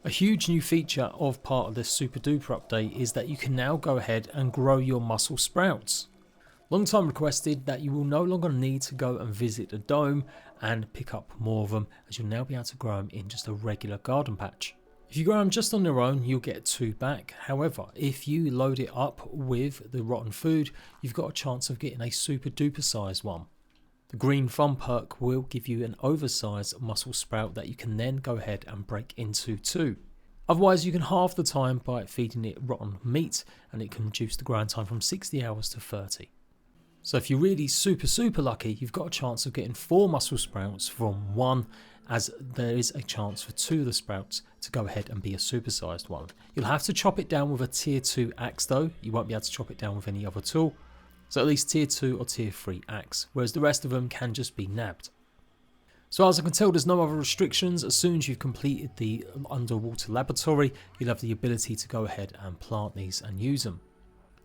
A huge new feature of part of this Super Duper update is that you can now go ahead and grow your muscle sprouts. Long time requested that you will no longer need to go and visit a dome and pick up more of them, as you'll now be able to grow them in just a regular garden patch. If you grow them just on their own, you'll get 2 back. However, if you load it up with the rotten food, you've got a chance of getting a super duper sized one. The green thumb perk will give you an oversized muscle sprout that you can then go ahead and break into 2. Otherwise, you can halve the time by feeding it rotten meat, and it can reduce the growing time from 60 hours to 30. So if you're really super lucky, you've got a chance of getting 4 muscle sprouts from 1, as there is a chance for 2 of the sprouts to go ahead and be a supersized one. You'll have to chop it down with a tier 2 axe though, you won't be able to chop it down with any other tool. So at least tier 2 or tier 3 axe, whereas the rest of them can just be nabbed. So as I can tell, there's no other restrictions. As soon as you've completed the underwater laboratory, you'll have the ability to go ahead and plant these and use them.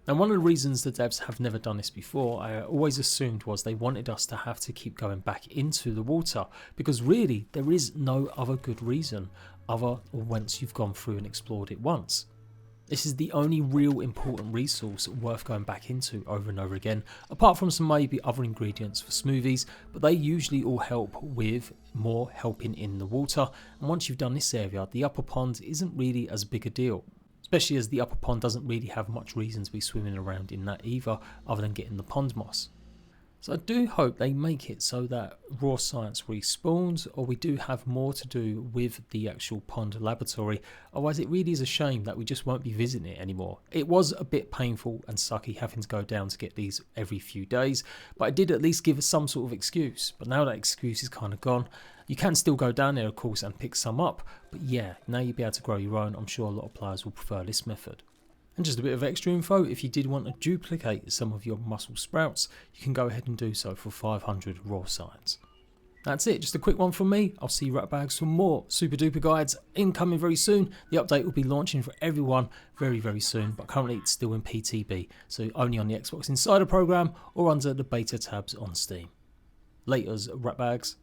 Now, one of the reasons the devs have never done this before, I always assumed, was they wanted us to have to keep going back into the water, because really there is no other good reason other once you've gone through and explored it once. This is the only real important resource worth going back into over and over again, apart from some maybe other ingredients for smoothies, but they usually all help with more helping in the water, and once you've done this area, the upper pond isn't really as big a deal. Especially as the upper pond doesn't really have much reason to be swimming around in that either, other than getting the pond moss. So I do hope they make it so that raw science respawns, or we do have more to do with the actual pond laboratory. Otherwise it really is a shame that we just won't be visiting it anymore. It was a bit painful and sucky having to go down to get these every few days, but I did at least give us some sort of excuse. But now that excuse is kind of gone. You can still go down there of course and pick some up, but yeah, now you'll be able to grow your own. I'm sure a lot of players will prefer this method. And just a bit of extra info, if you did want to duplicate some of your muscle sprouts, you can go ahead and do so for 500 raw science. That's it, just a quick one from me. I'll see you ratbags for more super duper guides incoming very soon. The update will be launching for everyone very soon, but currently it's still in PTB, so only on the Xbox Insider program or under the beta tabs on Steam. Laters, ratbags.